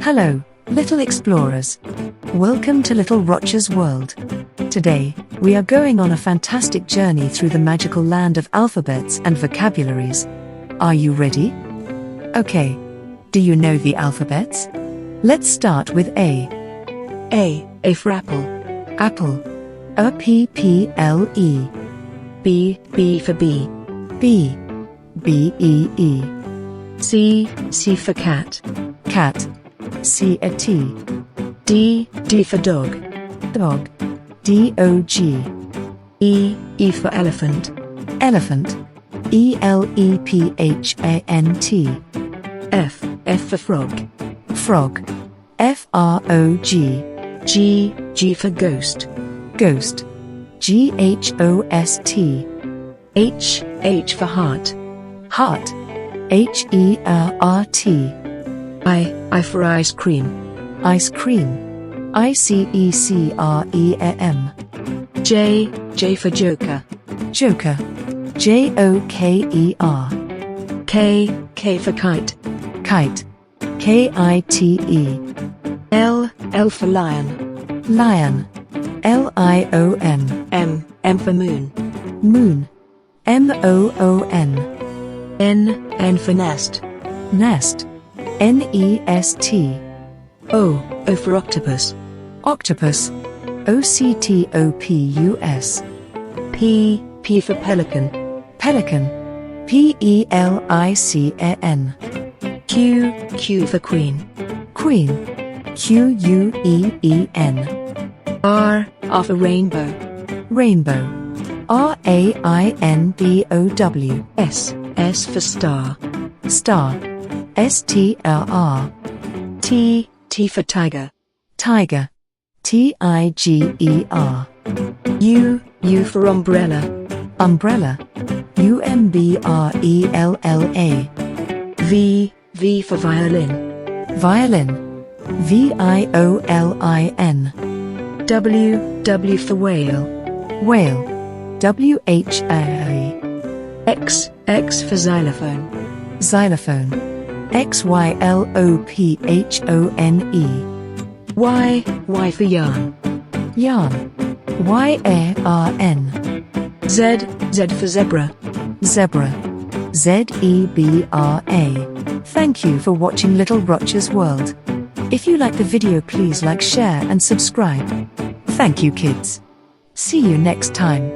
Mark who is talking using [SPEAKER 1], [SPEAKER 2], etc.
[SPEAKER 1] Hello, little explorers. Welcome to Little Roches World. Today, we are going on a fantastic journey through the magical land of alphabets and vocabularies. Are you ready? Okay. Do you know the alphabets? Let's start with A. A for apple. Apple. A-P-P-L-E. B for bee. B. B-E-E. C for cat. Cat. C-A-T. D for dog. Dog. D-O-G. E for elephant. Elephant. E-L-E-P-H-A-N-T. F for frog. Frog. F-R-O-G. G for ghost. Ghost. G-H-O-S-T. H for heart. Heart. H-E-R-R-T. I for ice cream. Ice cream. I-C-E-C-R-E-A-M. J for joker. Joker. J-O-K-E-R. K for kite. Kite. K-I-T-E. L for lion. Lion. L-I-O-N. M for moon. Moon. M-O-O-N. N for nest. Nest. N-E-S-T. O for octopus. Octopus. O-C-T-O-P-U-S. P for pelican. Pelican. P-E-L-I-C-A-N. Q for queen. Queen. Q-U-E-E-N. R for rainbow. Rainbow. R-A-I-N-B-O-W. S for star. Star. S-T-R-R. T for tiger. Tiger. T-I-G-E-R. U for umbrella. Umbrella. U-M-B-R-E-L-L-A. V for violin. Violin. V-I-O-L-I-N. W for whale. Whale. W-H-A-L-E. X for xylophone. Xylophone. X-Y-L-O-P-H-O-N-E. Y for yarn. Yarn. Y-A-R-N. Z for zebra. Zebra. Z-E-B-R-A. Thank you for watching Little Roches World. If you like the video, please like, share and subscribe. Thank you, kids. See you next time.